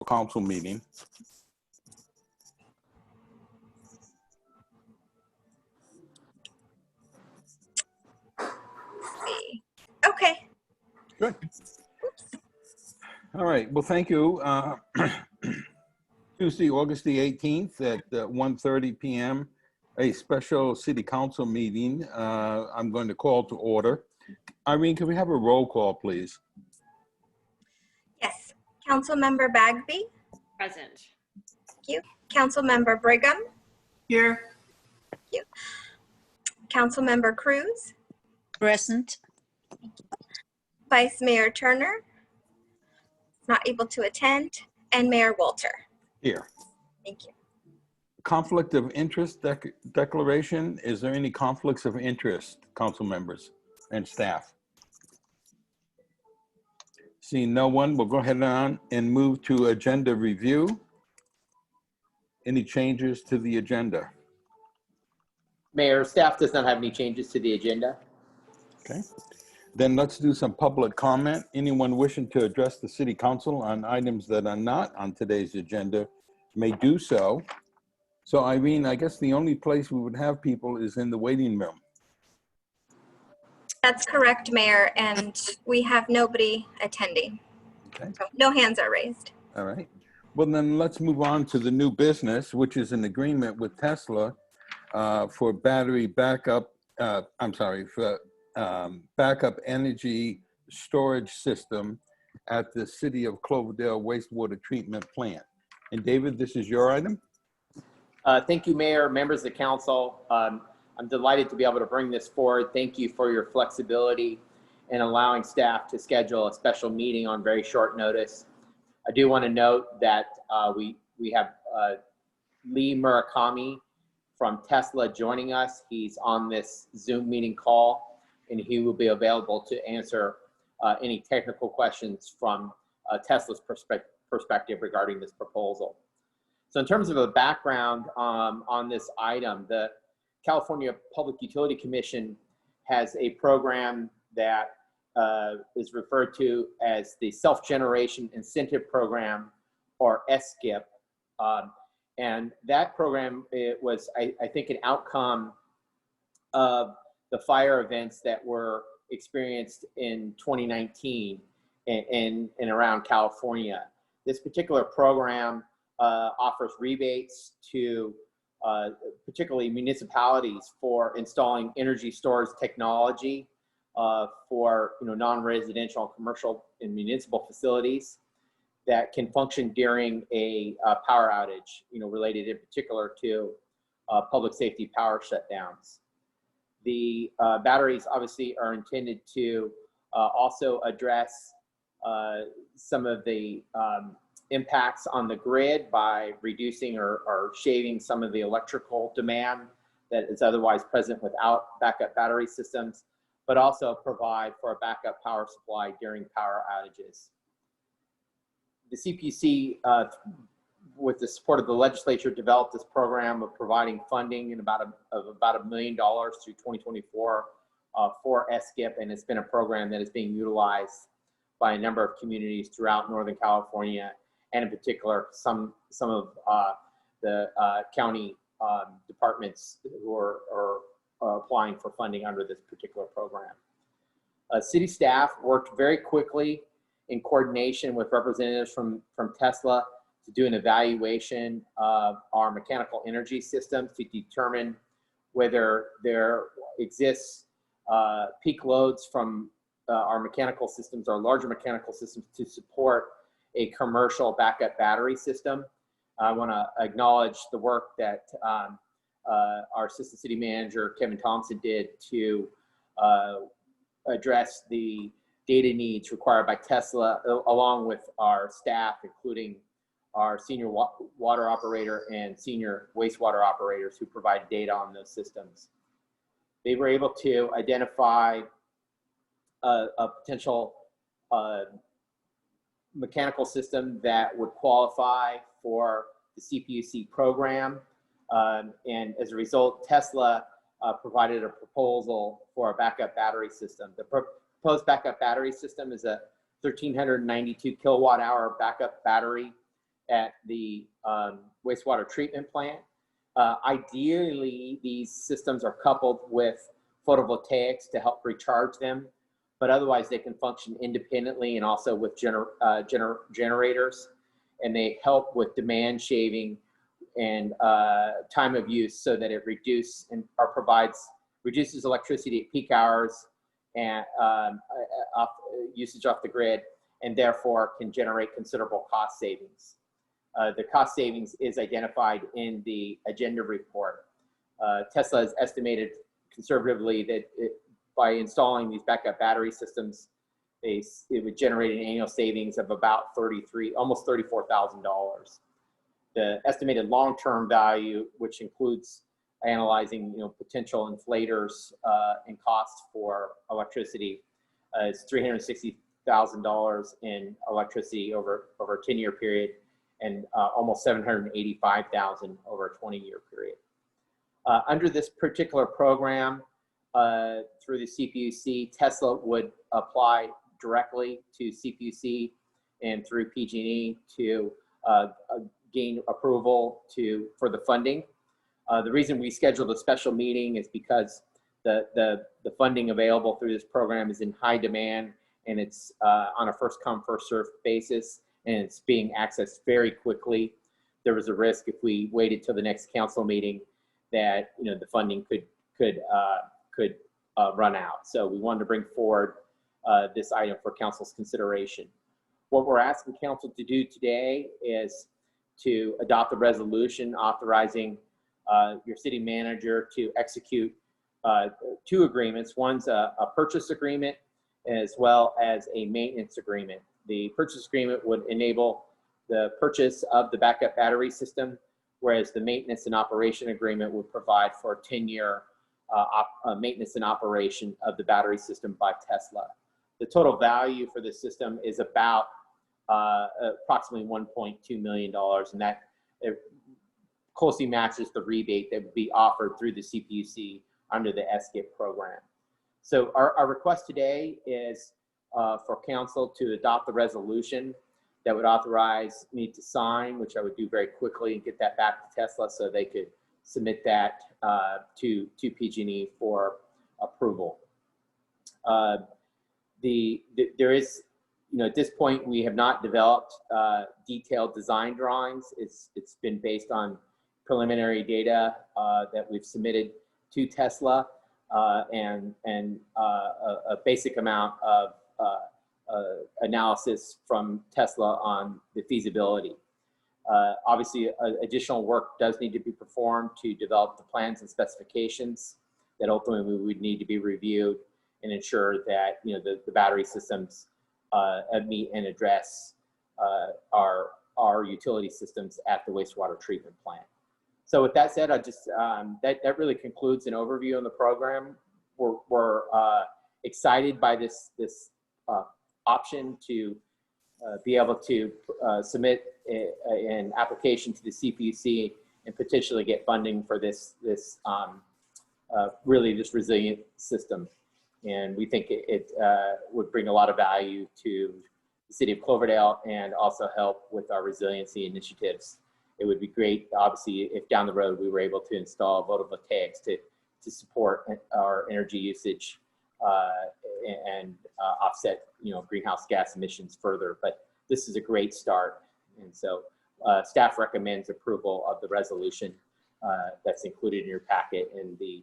council meeting. See. Okay. Good. All right. Well, thank you. Tuesday, August the 18th at 1:30 p.m., a special city council meeting. I'm going to call to order. Irene, can we have a roll call, please? Yes. Councilmember Bagby. Present. Thank you. Councilmember Brigham. Here. Thank you. Councilmember Cruz. Present. Vice Mayor Turner. Not able to attend. And Mayor Walter. Here. Thank you. Conflict of interest declaration. Is there any conflicts of interest, council members and staff? Seeing no one, we'll go ahead on and move to agenda review. Any changes to the agenda? Mayor, staff does not have any changes to the agenda. Okay. Then let's do some public comment. Anyone wishing to address the city council on items that are not on today's agenda may do so. So Irene, I guess the only place we would have people is in the waiting room. That's correct, Mayor, and we have nobody attending. Okay. So no hands are raised. All right. Well, then let's move on to the new business, which is an agreement with Tesla for battery backup, backup energy storage system at the City of Cloverdale wastewater treatment plant. And David, this is your item? Thank you, Mayor, members of the council. I'm delighted to be able to bring this forward. Thank you for your flexibility in allowing staff to schedule a special meeting on very short notice. I do want to note that we have Lee Murakami from Tesla joining us. He's on this Zoom meeting call, and he will be available to answer any technical questions from Tesla's perspective regarding this proposal. So in terms of a background on this item, the California Public Utility Commission has a program that is referred to as the Self-Generation Incentive Program, or SGIP. And that program, it was, I think, an outcome of the fire events that were experienced in 2019 in around California. This particular program offers rebates to particularly municipalities for installing energy storage technology for non-residential, commercial, and municipal facilities that can function during a power outage, related in particular to public safety power shutdowns. The batteries obviously are intended to also address some of the impacts on the grid by reducing or shaving some of the electrical demand that is otherwise present without backup battery systems, but also provide for a backup power supply during power outages. The CPUC, with the support of the legislature, developed this program of providing funding in about $1 million through 2024 for SGIP, and it's been a program that is being utilized by a number of communities throughout Northern California, and in particular some of the county departments who are applying for funding under this particular program. City staff worked very quickly in coordination with representatives from Tesla to do an evaluation of our mechanical energy systems to determine whether there exists peak loads from our mechanical systems, our larger mechanical systems, to support a commercial backup battery system. I want to acknowledge the work that our assistant city manager, Kevin Thompson, did to address the data needs required by Tesla, along with our staff, including our senior water operator and senior wastewater operators who provide data on those systems. They were able to identify a potential mechanical system that would qualify for the CPUC program. And as a result, Tesla provided a proposal for a backup battery system. The proposed backup battery system is a 1,392 kilowatt hour backup battery at the wastewater treatment plant. Ideally, these systems are coupled with photovoltaics to help recharge them, but otherwise they can function independently and also with generators, and they help with demand shaving and time of use so that it reduces electricity at peak hours and usage off the grid, and therefore can generate considerable cost savings. The cost savings is identified in the agenda report. Tesla has estimated conservatively that by installing these backup battery systems, it would generate an annual savings of about almost $34,000. The estimated long-term value, which includes analyzing potential inflators and costs for electricity, is $360,000 in electricity over a 10-year period, and almost $785,000 over a 20-year period. Under this particular program, through the CPUC, Tesla would apply directly to CPUC and through PG&E to gain approval for the funding. The reason we scheduled a special meeting is because the funding available through this program is in high demand, and it's on a first come, first served basis, and it's being accessed very quickly. There was a risk if we waited till the next council meeting that the funding could run out. So we wanted to bring forward this item for council's consideration. What we're asking council to do today is to adopt a resolution authorizing your city manager to execute two agreements. One's a purchase agreement as well as a maintenance agreement. The purchase agreement would enable the purchase of the backup battery system, whereas the maintenance and operation agreement would provide for a 10-year maintenance and operation of the battery system by Tesla. The total value for the system is about approximately $1.2 million, and that closely matches the rebate that would be offered through the CPUC under the SGIP program. So our request today is for council to adopt the resolution that would authorize me to sign, which I would do very quickly and get that back to Tesla so they could submit that to PG&E for approval. There is, at this point, we have not developed detailed design drawings. It's been based on preliminary data that we've submitted to Tesla and a basic amount of analysis from Tesla on the feasibility. Obviously, additional work does need to be performed to develop the plans and specifications that ultimately would need to be reviewed and ensure that the battery systems meet and address our utility systems at the wastewater treatment plant. So with that said, I just that really concludes an overview on the program. We're excited by this option to be able to submit an application to the CPUC and potentially get funding for this resilient system. And we think it would bring a lot of value to the city of Cloverdale and also help with our resiliency initiatives. It would be great, obviously, if down the road we were able to install photovoltaics to support our energy usage and offset greenhouse gas emissions further. But this is a great start, and so staff recommends approval of the resolution that's included in your packet and the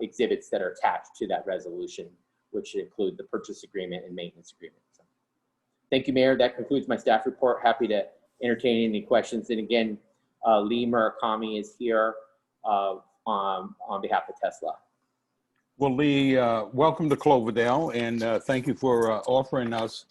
exhibits that are attached to that resolution, which include the purchase agreement and maintenance agreement. So, thank you, Mayor. That concludes my staff report. Happy to entertain any questions. And again, Lee Murakami is here on behalf of Tesla. Well, Lee, welcome to Cloverdale, and thank you for offering us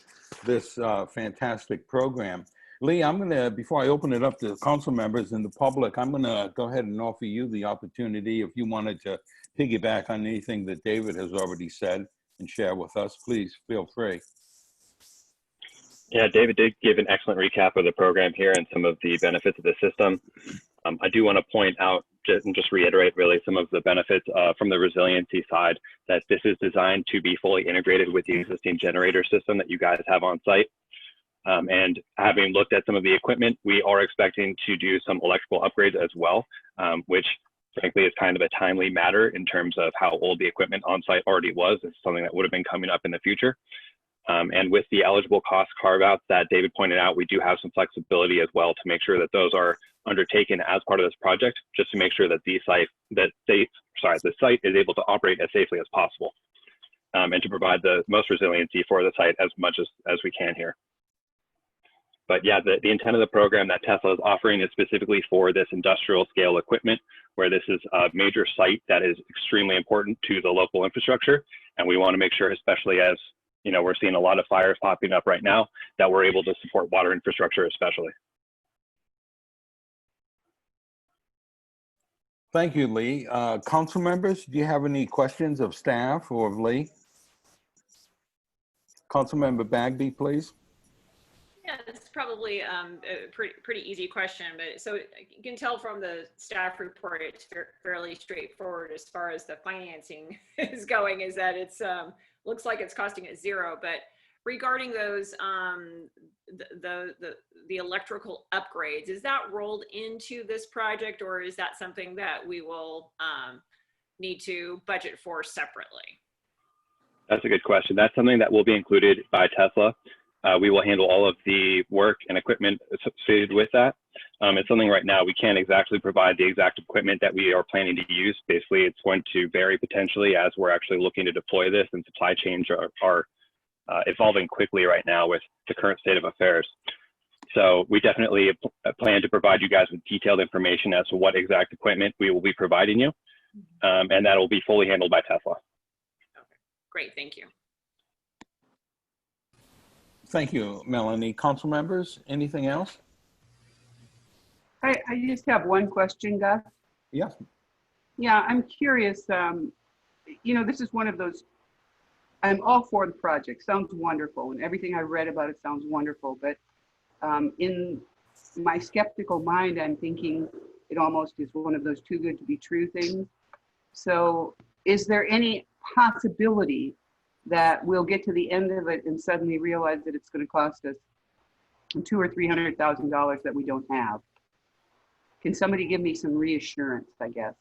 this fantastic program. Lee, I'm gonna, before I open it up to council members and the public, I'm gonna go ahead and offer you the opportunity if you wanted to piggyback on anything that David has already said and share with us. Please feel free. Yeah, David did give an excellent recap of the program here and some of the benefits of the system. I do want to point out and just reiterate really some of the benefits from the resiliency side, that this is designed to be fully integrated with the existing generator system that you guys have on site. And having looked at some of the equipment, we are expecting to do some electrical upgrades as well, which frankly is kind of a timely matter in terms of how old the equipment on site already was. It's something that would have been coming up in the future. And with the eligible cost carve-outs that David pointed out, we do have some flexibility as well to make sure that those are undertaken as part of this project, just to make sure that the site is able to operate as safely as possible, and to provide the most resiliency for the site as much as we can here. But yeah, the intent of the program that Tesla is offering is specifically for this industrial scale equipment, where this is a major site that is extremely important to the local infrastructure. And we want to make sure, especially as you know, we're seeing a lot of fires popping up right now, that we're able to support water infrastructure especially. Thank you, Lee. Council members, do you have any questions of staff or of Lee? Councilmember Bagby, please. Yeah, it's probably a pretty easy question, but so you can tell from the staff report, it's fairly straightforward as far as the financing is going, is that it's looks like it's costing us zero. But regarding those the electrical upgrades, is that rolled into this project, or is that something that we will need to budget for separately? That's a good question. That's something that will be included by Tesla. We will handle all of the work and equipment associated with that. It's something right now we can't exactly provide the exact equipment that we are planning to use. Basically, it's going to vary potentially as we're actually looking to deploy this, and supply chains are evolving quickly right now with the current state of affairs. So we definitely plan to provide you guys with detailed information as to what exact equipment we will be providing you, and that will be fully handled by Tesla. Okay, great, thank you. Thank you, Melanie. Council members, anything else? I just have one question, Gus. Yes. Yeah, I'm curious. You know, this is one of those, I'm all for the project. Sounds wonderful. And everything I read about it sounds wonderful. But in my skeptical mind, I'm thinking it almost is one of those too good to be true things. So is there any possibility that we'll get to the end of it and suddenly realize that it's going to cost us $200,000 or $300,000 that we don't have? Can somebody give me some reassurance, I guess?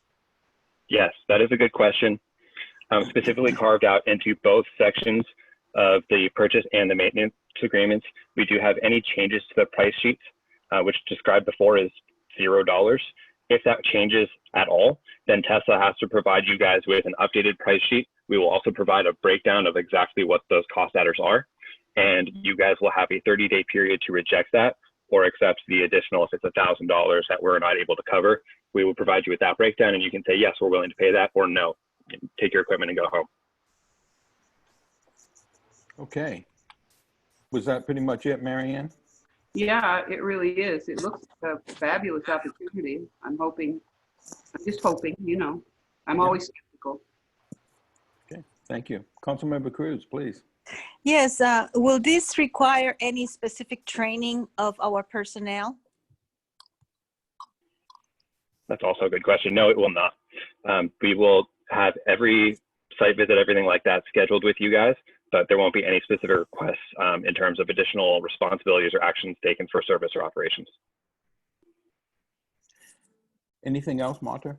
Yes, that is a good question. Specifically carved out into both sections of the purchase and the maintenance agreements. We do have any changes to the price sheets, which described before is $0. If that changes at all, then Tesla has to provide you guys with an updated price sheet. We will also provide a breakdown of exactly what those cost adders are. And you guys will have a 30-day period to reject that or accept the additional, if it's $1,000 that we're not able to cover. We will provide you with that breakdown, and you can say, yes, we're willing to pay that, or no, take your equipment and go home. Okay. Was that pretty much it, Marianne? Yeah, it really is. It looks like a fabulous opportunity. I'm just hoping, you know, I'm always skeptical. Okay, thank you. Councilmember Cruz, please. Yes, will this require any specific training of our personnel? That's also a good question. No, it will not. We will have every site visit, everything like that scheduled with you guys, but there won't be any specific requests in terms of additional responsibilities or actions taken for service or operations. Anything else, Marta?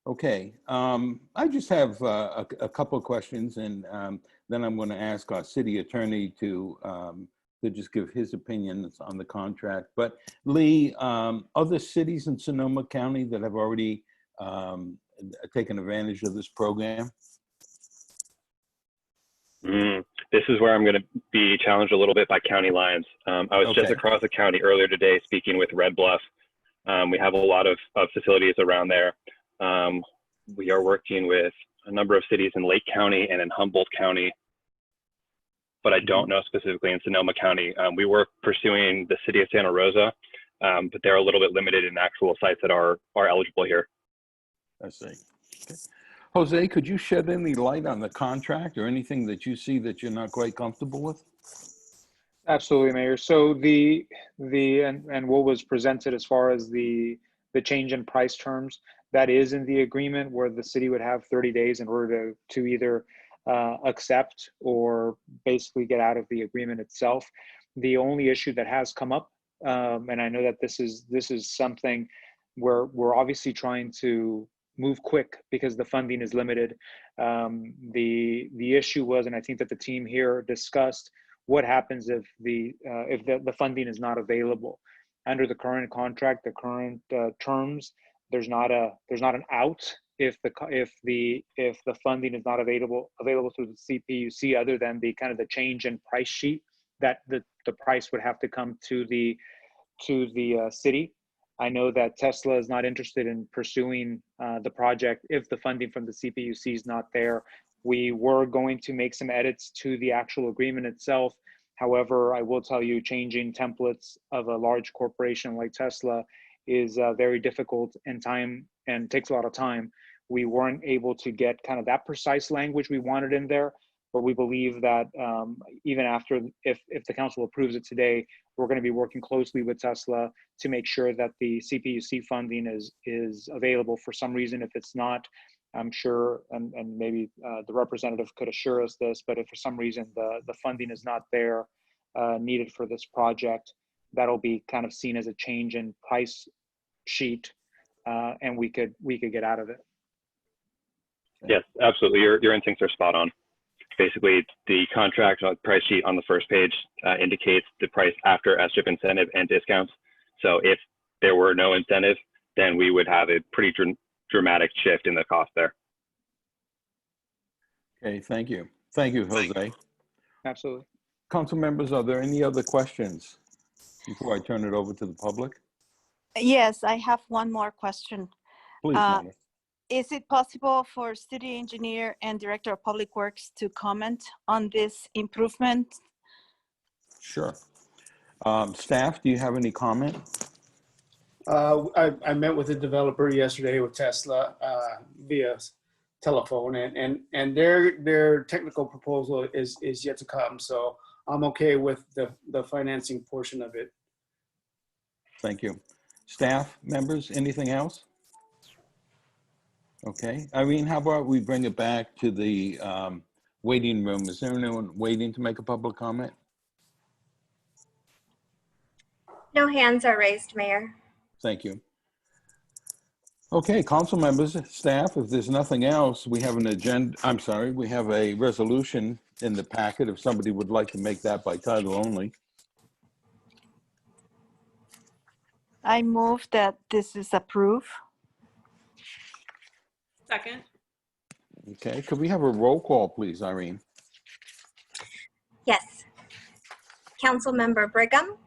Okay, I just have a couple of questions, and then I'm going to ask our city attorney to just give his opinions on the contract. But Lee, other cities in Sonoma County that have already taken advantage of this program? This is where I'm going to be challenged a little bit by county lines. I was just across the county earlier today speaking with Red Bluff. We have a lot of facilities around there. We are working with a number of cities in Lake County and in Humboldt County, but I don't know specifically in Sonoma County. We were pursuing the city of Santa Rosa, but they're a little bit limited in actual sites that are eligible here. I see. Okay. Jose, could you shed any light on the contract or anything that you see that you're not quite comfortable with? Absolutely, Mayor. So and what was presented as far as the change in price terms, that is in the agreement where the city would have 30 days in order to either accept or basically get out of the agreement itself. The only issue that has come up, and I know that this is something where we're obviously trying to move quick because the funding is limited. The issue was, and I think that the team here discussed, what happens if the funding is not available under the current contract, the current terms. There's not an out if the funding is not available through the CPUC, other than the kind of the change in price sheet that the price would have to come to the city. I know that Tesla is not interested in pursuing the project if the funding from the CPUC is not there. We were going to make some edits to the actual agreement itself. However, I will tell you, changing templates of a large corporation like Tesla is very difficult and takes a lot of time. We weren't able to get kind of that precise language we wanted in there, but we believe that even after, if the council approves it today, we're going to be working closely with Tesla to make sure that the CPUC funding is available. For some reason, if it's not, I'm sure, and maybe the representative could assure us this, but if for some reason the funding is not there needed for this project, that'll be kind of seen as a change in price sheet, and we could get out of it. Yes, absolutely. Your instincts are spot on. Basically, the contract price sheet on the first page indicates the price after SCHIP incentive and discounts. So if there were no incentive, then we would have a pretty dramatic shift in the cost there. Okay, thank you. Thank you, Jose. Absolutely. Council members, are there any other questions before I turn it over to the public? Yes, I have one more question. Please, Mona. Is it possible for city engineer and director of public works to comment on this improvement? Sure. Staff, do you have any comment? I met with the developer yesterday with Tesla via telephone, and their technical proposal is yet to come. So I'm okay with the financing portion of it. Thank you. Staff members, anything else? Okay, Irene, how about we bring it back to the waiting room? Is there anyone waiting to make a public comment? No hands are raised, Mayor. Thank you. Okay, council members, staff, if there's nothing else, we have an agenda, I'm sorry, we have a resolution in the packet if somebody would like to make that by title only. I move that this is approved. Second. Okay, could we have a roll call, please, Irene? Yes. Councilmember Brigham,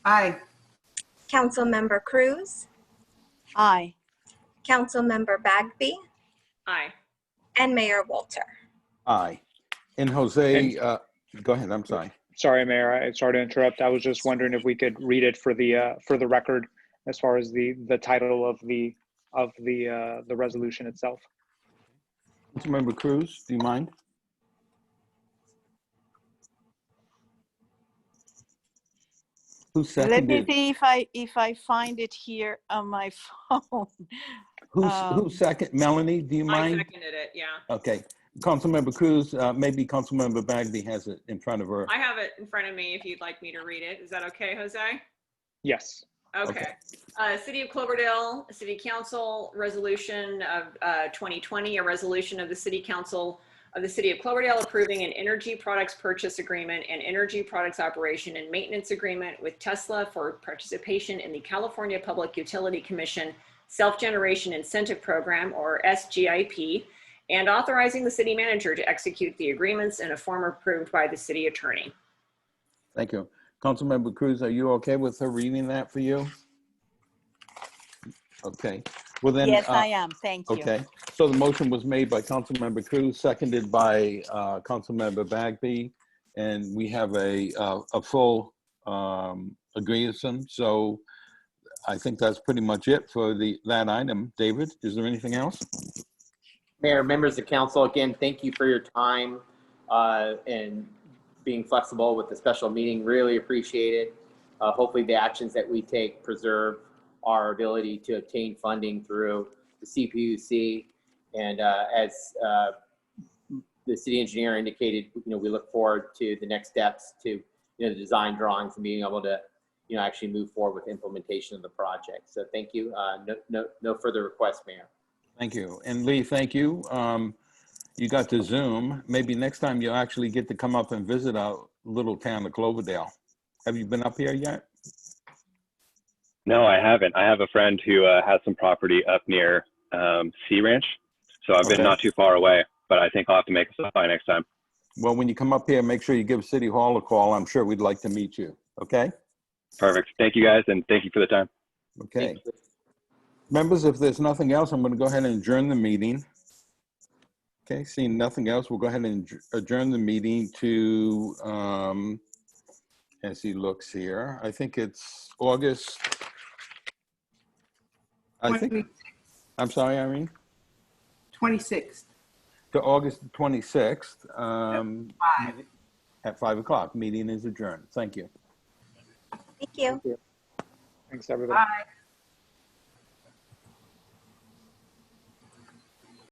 Aye. Councilmember Cruz, Aye. Councilmember Bagby, Aye. and Mayor Walter. Aye. And Jose, go ahead, I'm sorry. Sorry, Mayor, sorry to interrupt. I was just wondering if we could read it for the record as far as the title of the resolution itself. Councilmember Cruz, do you mind? Who Let seconded? me see if I find it here on my phone. Who second? Melanie, do you I mind? seconded it, yeah. Okay. Councilmember Cruz, maybe Councilmember Bagby has it in front of her. I have it in front of me if you'd like me to read it. Is that okay, Jose? Yes. Okay. City of Cloverdale, City Council Resolution of 2020, a resolution of the City Council of the City of Cloverdale approving an energy products purchase agreement and energy products operation and maintenance agreement with Tesla for participation in the California Public Utility Commission Self-Generation Incentive Program, or SGIP, and authorizing the city manager to execute the agreements in a form approved by the city attorney. Thank you. Councilmember Cruz, are you okay with her reading that for you? Okay. Well then. Yes, I am. Thank you. Okay. So the motion was made by Councilmember Cruz, seconded by Councilmember Bagby, and we have a full agreement. So I think that's pretty much it for that item. David, is there anything else? Mayor, members of council, again, thank you for your time and being flexible with the special meeting. Really appreciate it. Hopefully the actions that we take preserve our ability to obtain funding through the CPUC. And as the city engineer indicated, we look forward to the next steps to, the design drawings and being able to, actually move forward with implementation of the project. So thank you. No further requests, Mayor. Thank you. And Lee, thank you. You got to Zoom. Maybe next time you'll actually get to come up and visit our little town of Cloverdale. Have you been up here yet? No, I haven't. I have a friend who has some property up near Sea Ranch. So I've been Okay. not too far away, but I think I'll have to make a stop by next time. Well, when you come up here, make sure you give City Hall a call. I'm sure we'd like to meet you. Okay? Perfect. Thank you guys, and thank you for the time. Okay. Thank you. Members, if there's nothing else, I'm going to go ahead and adjourn the meeting. Okay, seeing nothing else, we'll go ahead and adjourn the meeting to, as he looks here, I think it's August. I'm sorry, Irene? 26th. To August 26th Five. at 5 o'clock. Meeting is adjourned. Thank you. Thank you. Thanks, everybody. Bye.